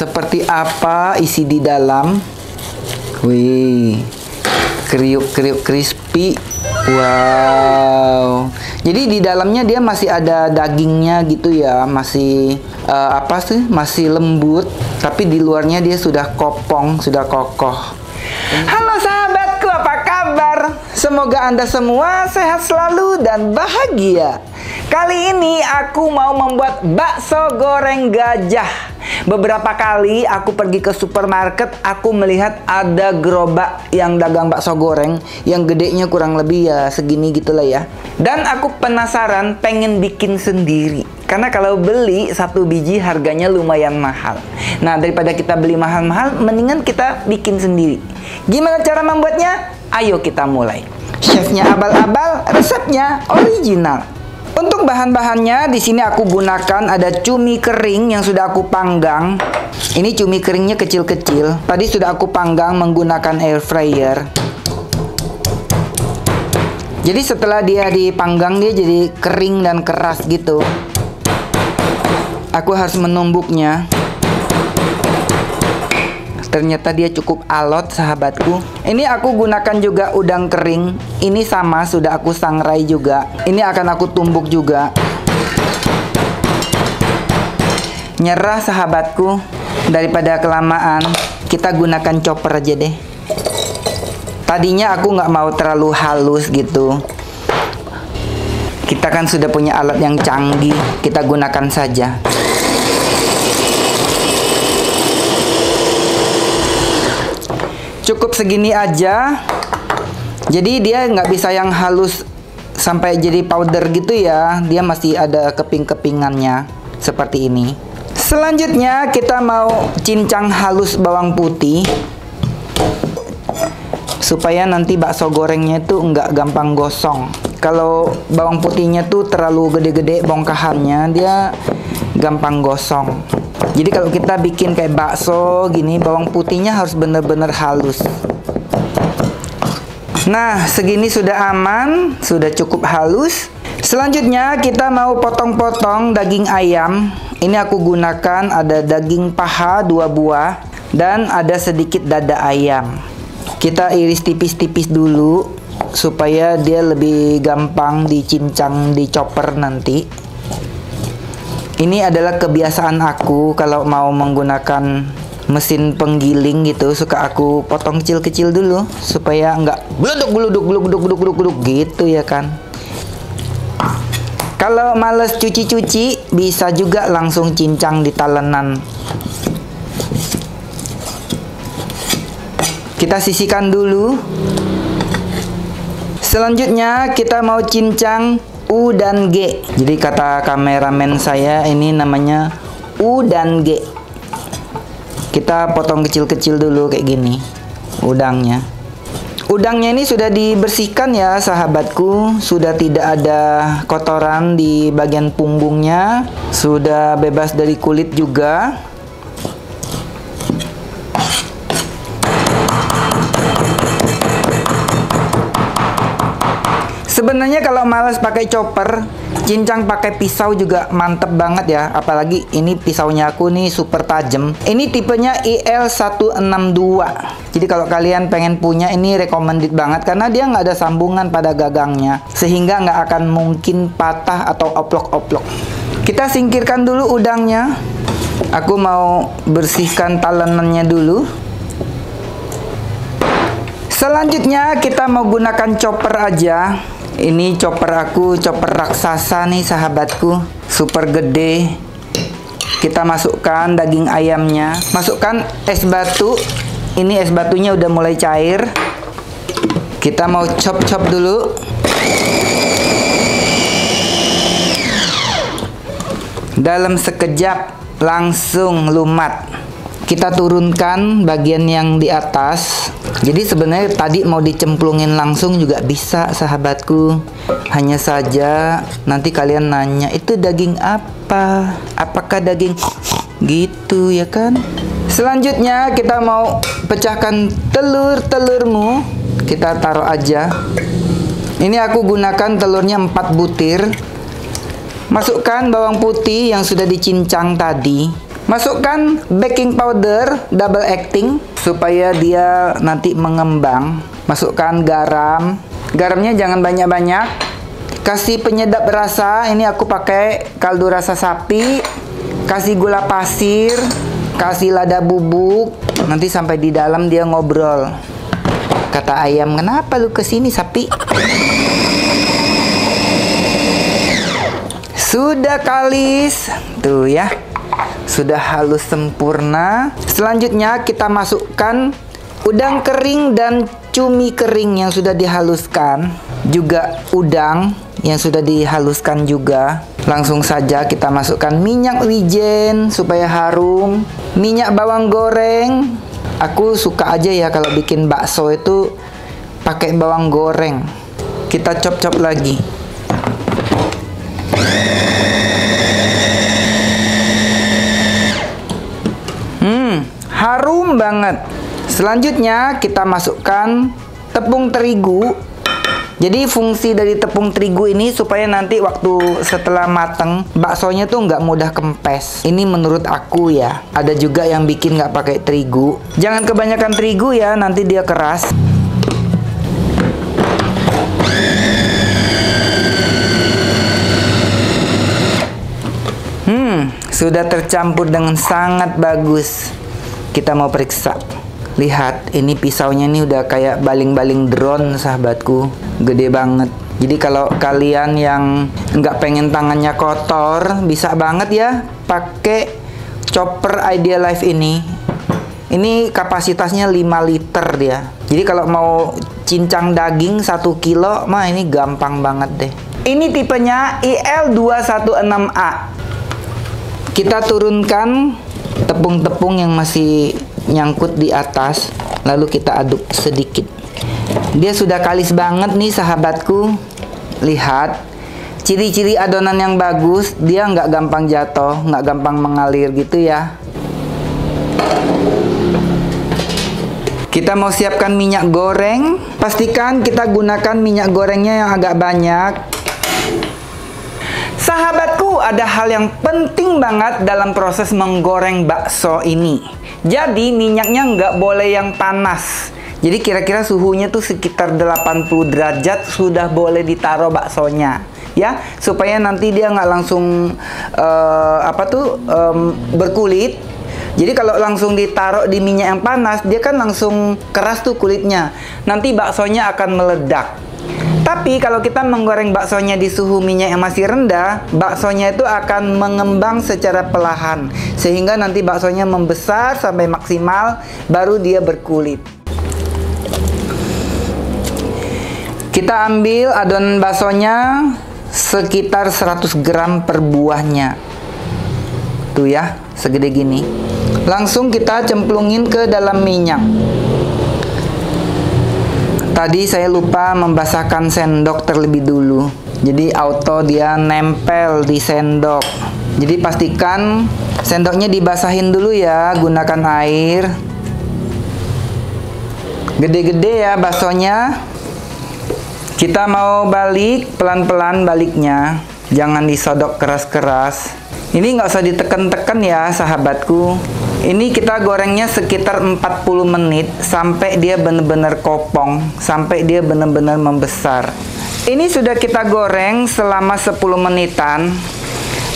seperti apa isi di dalam. Wih, kriuk-kriuk crispy. Wow. Jadi di dalamnya dia masih ada dagingnya gitu ya, masih masih lembut, tapi di luarnya dia sudah kopong, sudah kokoh. Halo sahabatku, apa kabar? Semoga Anda semua sehat selalu dan bahagia. Kali ini aku mau membuat bakso goreng gajah. Beberapa kali aku pergi ke supermarket, aku melihat ada gerobak yang dagang bakso goreng yang gedenya kurang lebih ya segini gitulah ya. Dan aku penasaran pengen bikin sendiri. Karena kalau beli satu biji harganya lumayan mahal. Nah, daripada kita beli mahal-mahal, mendingan kita bikin sendiri. Gimana cara membuatnya? Ayo kita mulai. Chefnya abal-abal, resepnya original. Untuk bahan-bahannya di sini aku gunakan ada cumi kering yang sudah aku panggang. Ini cumi keringnya kecil-kecil. Tadi sudah aku panggang menggunakan air fryer. Jadi setelah dia dipanggang dia jadi kering dan keras gitu. Aku harus menumbuknya. Ternyata dia cukup alot sahabatku. Ini aku gunakan juga udang kering. Ini sama sudah aku sangrai juga. Ini akan aku tumbuk juga. Nyerah sahabatku. Daripada kelamaan, kita gunakan chopper aja deh. Tadinya aku nggak mau terlalu halus gitu. Kita kan sudah punya alat yang canggih. Kita gunakan saja. Cukup segini aja. Jadi dia nggak bisa yang halus sampai jadi powder gitu ya. Dia masih ada keping-kepingannya seperti ini. Selanjutnya kita mau cincang halus bawang putih supaya nanti bakso gorengnya itu nggak gampang gosong. Kalau bawang putihnya tuh terlalu gede-gede bongkahannya, dia gampang gosong. Jadi kalau kita bikin kayak bakso gini, bawang putihnya harus benar-benar halus. Nah, segini sudah aman, sudah cukup halus. Selanjutnya kita mau potong-potong daging ayam. Ini aku gunakan ada daging paha 2 buah dan ada sedikit dada ayam. Kita iris tipis-tipis dulu supaya dia lebih gampang dicincang di chopper nanti. Ini adalah kebiasaan aku kalau mau menggunakan mesin penggiling gitu, suka aku potong kecil-kecil dulu supaya enggak gluduk gitu ya kan. Kalau males cuci-cuci bisa juga langsung cincang di talenan. Kita sisihkan dulu. Selanjutnya kita mau cincang U dan G. Jadi kata kameramen saya ini namanya U dan G. Kita potong kecil-kecil dulu kayak gini udangnya. Udangnya ini sudah dibersihkan ya sahabatku. Sudah tidak ada kotoran di bagian punggungnya. Sudah bebas dari kulit juga. Sebenarnya kalau malas pakai chopper, cincang pakai pisau juga mantep banget ya. Apalagi ini pisaunya aku nih super tajam. Ini tipenya IL162. Jadi kalau kalian pengen punya ini recommended banget karena dia nggak ada sambungan pada gagangnya, sehingga nggak akan mungkin patah atau oplok-oplok. Kita singkirkan dulu udangnya. Aku mau bersihkan talenannya dulu. Selanjutnya kita mau gunakan chopper aja. Ini chopper aku, chopper raksasa nih sahabatku, super gede. Kita masukkan daging ayamnya, masukkan es batu. Ini es batunya udah mulai cair. Kita mau chop-chop dulu. Dalam sekejap langsung lumat. Kita turunkan bagian yang di atas. Jadi sebenarnya tadi mau dicemplungin langsung juga bisa sahabatku. Hanya saja nanti kalian nanya, itu daging apa? Apakah daging gitu ya kan? Selanjutnya kita mau pecahkan telur-telurmu. Kita taruh aja. Ini aku gunakan telurnya 4 butir. Masukkan bawang putih yang sudah dicincang tadi. Masukkan baking powder double acting supaya dia nanti mengembang. Masukkan garam. Garamnya jangan banyak-banyak. Kasih penyedap rasa. Ini aku pakai kaldu rasa sapi. Kasih gula pasir. Kasih lada bubuk. Nanti sampai di dalam dia ngobrol. Kata ayam, kenapa lu kesini sapi? Sudah kalis. Tuh ya. Sudah halus sempurna. Selanjutnya kita masukkan udang kering dan cumi kering yang sudah dihaluskan. Juga udang yang sudah dihaluskan juga. Langsung saja kita masukkan minyak wijen supaya harum. Minyak bawang goreng. Aku suka aja ya kalau bikin bakso itu pakai bawang goreng. Kita chop-chop lagi. Harum banget. Selanjutnya kita masukkan tepung terigu. Jadi fungsi dari tepung terigu ini supaya nanti waktu setelah mateng baksonya tuh nggak mudah kempes. Ini menurut aku ya. Ada juga yang bikin nggak pakai terigu. Jangan kebanyakan terigu ya, nanti dia keras. Sudah tercampur dengan sangat bagus. Kita mau periksa. Lihat, ini pisaunya nih udah kayak baling-baling drone sahabatku. Gede banget. Jadi kalau kalian yang nggak pengen tangannya kotor, bisa banget ya pakai chopper Idealife ini. Ini kapasitasnya 5 liter dia. Jadi kalau mau cincang daging 1 kilo, mah ini gampang banget deh. Ini tipenya IL216A. Kita turunkan tepung-tepung yang masih nyangkut di atas, lalu kita aduk sedikit. Dia sudah kalis banget nih sahabatku. Lihat, ciri-ciri adonan yang bagus, dia nggak gampang jatuh, nggak gampang mengalir gitu ya. Kita mau siapkan minyak goreng. Pastikan kita gunakan minyak gorengnya yang agak banyak. Sahabatku, ada hal yang penting banget dalam proses menggoreng bakso ini. Jadi minyaknya nggak boleh yang panas. Jadi kira-kira suhunya tuh sekitar 80 derajat sudah boleh ditaruh baksonya. Ya, supaya nanti dia nggak langsung berkulit. Jadi kalau langsung ditaruh di minyak yang panas, dia kan langsung keras tuh kulitnya. Nanti baksonya akan meledak. Tapi kalau kita menggoreng baksonya di suhu minyak yang masih rendah, baksonya itu akan mengembang secara perlahan. Sehingga nanti baksonya membesar sampai maksimal, baru dia berkulit. Kita ambil adonan baksonya sekitar 100 gram per buahnya. Tuh ya, segede gini. Langsung kita cemplungin ke dalam minyak. Tadi saya lupa membasahkan sendok terlebih dulu. Jadi auto dia nempel di sendok. Jadi pastikan sendoknya dibasahin dulu ya, gunakan air. Gede-gede ya baksonya. Kita mau balik, pelan-pelan baliknya. Jangan disodok keras-keras. Ini nggak usah diteken-teken ya sahabatku. Ini kita gorengnya sekitar 40 menit sampai dia benar-benar kopong, sampai dia benar-benar membesar. Ini sudah kita goreng selama 10 menitan.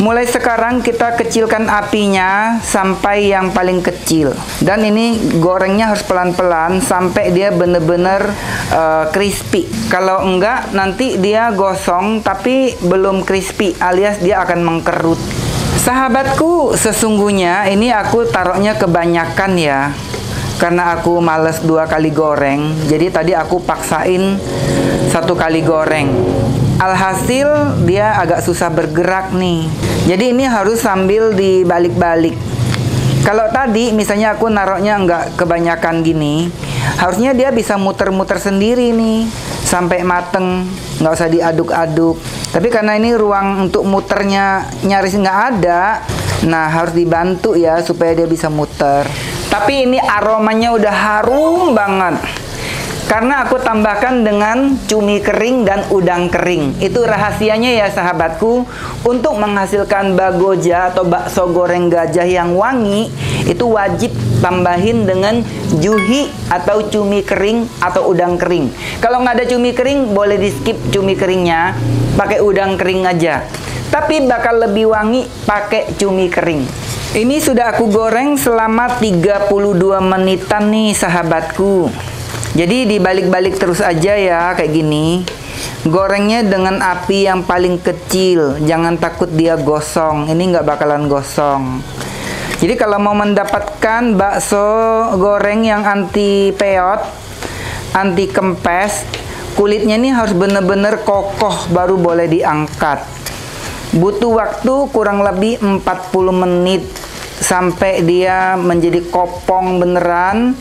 Mulai sekarang kita kecilkan apinya sampai yang paling kecil. Dan ini gorengnya harus pelan-pelan sampai dia benar-benar crispy. Kalau enggak nanti dia gosong tapi belum crispy, alias dia akan mengkerut. Sahabatku, sesungguhnya ini aku taruhnya kebanyakan ya. Karena aku males 2 kali goreng. Jadi tadi aku paksain 1 kali goreng. Alhasil dia agak susah bergerak nih. Jadi ini harus sambil dibalik-balik. Kalau tadi misalnya aku naruhnya nggak kebanyakan gini, harusnya dia bisa muter-muter sendiri nih sampai mateng, nggak usah diaduk-aduk. Tapi karena ini ruang untuk muternya nyaris nggak ada, nah harus dibantu ya supaya dia bisa muter. Tapi ini aromanya udah harum banget. Karena aku tambahkan dengan cumi kering dan udang kering. Itu rahasianya ya sahabatku. Untuk menghasilkan bagoja atau bakso goreng gajah yang wangi, itu wajib tambahin dengan juhi atau cumi kering atau udang kering. Kalau nggak ada cumi kering, boleh di skip cumi keringnya, pakai udang kering aja. Tapi bakal lebih wangi pakai cumi kering. Ini sudah aku goreng selama 32 menitan nih sahabatku. Jadi dibalik-balik terus aja ya kayak gini. Gorengnya dengan api yang paling kecil. Jangan takut dia gosong. Ini nggak bakalan gosong. Jadi kalau mau mendapatkan bakso goreng yang anti peot, anti kempes, kulitnya ini harus bener-bener kokoh baru boleh diangkat. Butuh waktu kurang lebih 40 menit sampai dia menjadi kopong beneran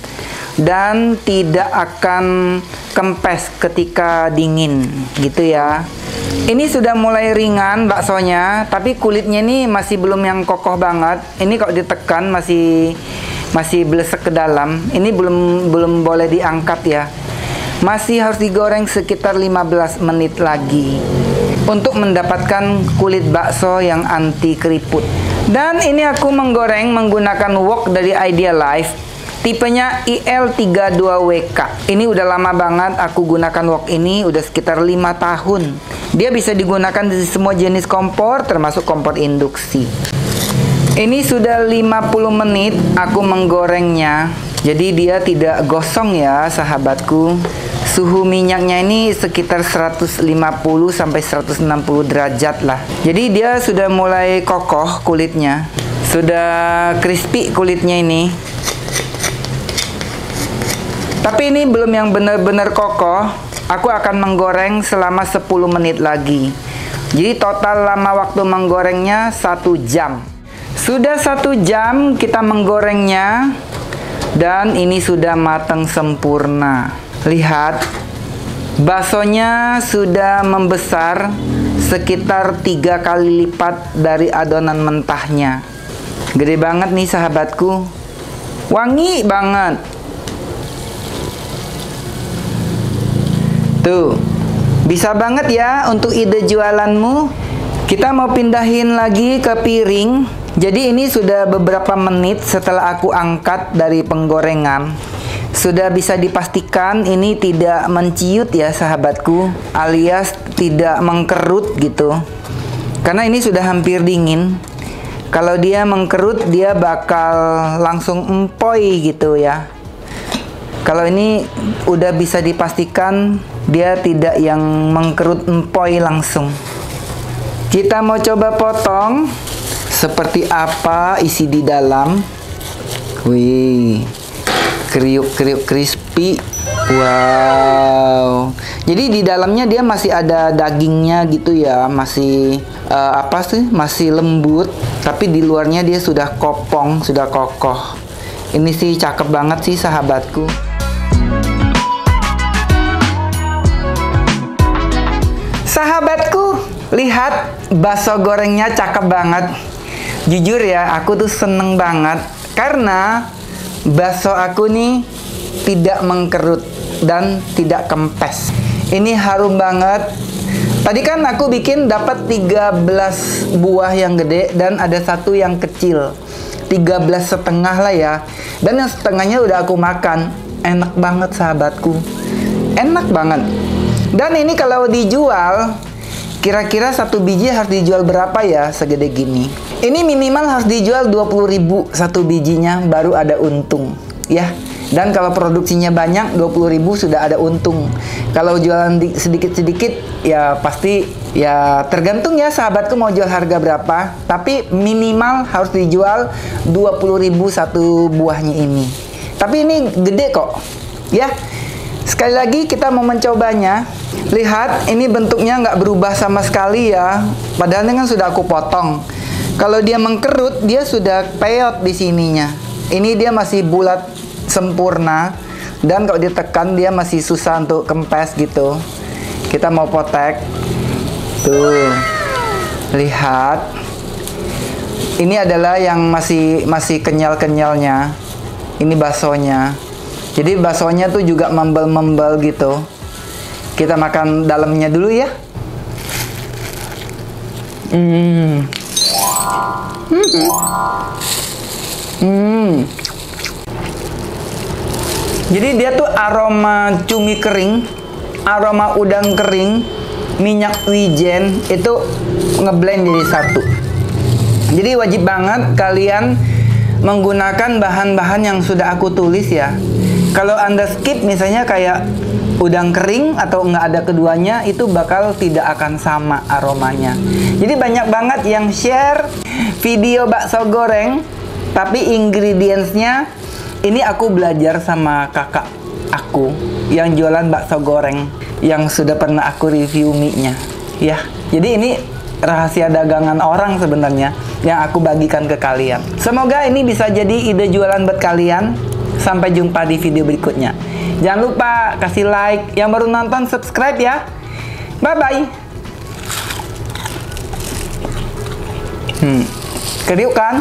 dan tidak akan kempes ketika dingin gitu ya. Ini sudah mulai ringan baksonya, tapi kulitnya ini masih belum yang kokoh banget. Ini kalau ditekan masih belesek ke dalam. Ini belum boleh diangkat ya. Masih harus digoreng sekitar 15 menit lagi untuk mendapatkan kulit bakso yang anti keriput. Dan ini aku menggoreng menggunakan wok dari Idealife. Tipenya IL32WK. Ini udah lama banget aku gunakan wok ini, udah sekitar 5 tahun. Dia bisa digunakan di semua jenis kompor, termasuk kompor induksi. Ini sudah 50 menit aku menggorengnya. Jadi dia tidak gosong ya sahabatku. Suhu minyaknya ini sekitar 150 sampai 160 derajat lah. Jadi dia sudah mulai kokoh kulitnya. Sudah crispy kulitnya ini. Tapi ini belum yang benar-benar kokoh. Aku akan menggoreng selama 10 menit lagi. Jadi total lama waktu menggorengnya 1 jam. Sudah 1 jam kita menggorengnya. Dan ini sudah matang sempurna. Lihat, baksonya sudah membesar sekitar 3 kali lipat dari adonan mentahnya. Gede banget nih sahabatku. Wangi banget. Tuh, bisa banget ya untuk ide jualanmu. Kita mau pindahin lagi ke piring. Jadi ini sudah beberapa menit setelah aku angkat dari penggorengan. Sudah bisa dipastikan ini tidak menciut ya sahabatku, alias tidak mengkerut gitu. Karena ini sudah hampir dingin. Kalau dia mengkerut, dia bakal langsung empoi gitu ya. Kalau ini udah bisa dipastikan dia tidak yang mengkerut empoi langsung. Kita mau coba potong seperti apa isi di dalam. Wih, kriuk-kriuk crispy. Wow. Jadi di dalamnya dia masih ada dagingnya gitu ya, masih masih lembut, tapi di luarnya dia sudah kopong, sudah kokoh. Ini sih cakep banget sih sahabatku. Sahabatku, lihat bakso gorengnya cakep banget. Jujur ya, aku tuh seneng banget karena bakso aku nih tidak mengkerut dan tidak kempes. Ini harum banget. Tadi kan aku bikin dapat 13 buah yang gede dan ada satu yang kecil. 13,5 lah ya. Dan yang setengahnya udah aku makan. Enak banget sahabatku. Enak banget. Dan ini kalau dijual, kira-kira satu biji harus dijual berapa ya segede gini? Ini minimal harus dijual 20.000 satu bijinya baru ada untung ya. Dan kalau produksinya banyak 20.000 sudah ada untung. Kalau jualan sedikit-sedikit ya pasti ya tergantung ya sahabatku mau jual harga berapa. Tapi minimal harus dijual 20.000 satu buahnya ini. Tapi ini gede kok ya. Sekali lagi kita mau mencobanya. Lihat, ini bentuknya nggak berubah sama sekali ya. Padahal ini kan sudah aku potong. Kalau dia mengkerut, dia sudah peot di sininya. Ini dia masih bulat sempurna. Dan kalau ditekan, dia masih susah untuk kempes gitu. Kita mau potek. Tuh. Lihat. Ini adalah yang masih kenyal-kenyalnya. Ini baksonya. Jadi baksonya tuh juga membel-membel gitu. Kita makan dalamnya dulu ya. Jadi dia tuh aroma cumi kering, aroma udang kering, minyak wijen itu ngeblend jadi satu. Jadi wajib banget kalian menggunakan bahan-bahan yang sudah aku tulis ya. Kalau Anda skip misalnya kayak udang kering atau nggak ada keduanya, itu bakal tidak akan sama aromanya. Jadi banyak banget yang share video bakso goreng, tapi ingredientsnya ini aku belajar sama kakak aku yang jualan bakso goreng, yang sudah pernah aku review mie-nya ya. Jadi ini rahasia dagangan orang sebenarnya yang aku bagikan ke kalian. Semoga ini bisa jadi ide jualan buat kalian. Sampai jumpa di video berikutnya. Jangan lupa kasih like, yang baru nonton subscribe ya. Bye bye. Kriuk kan?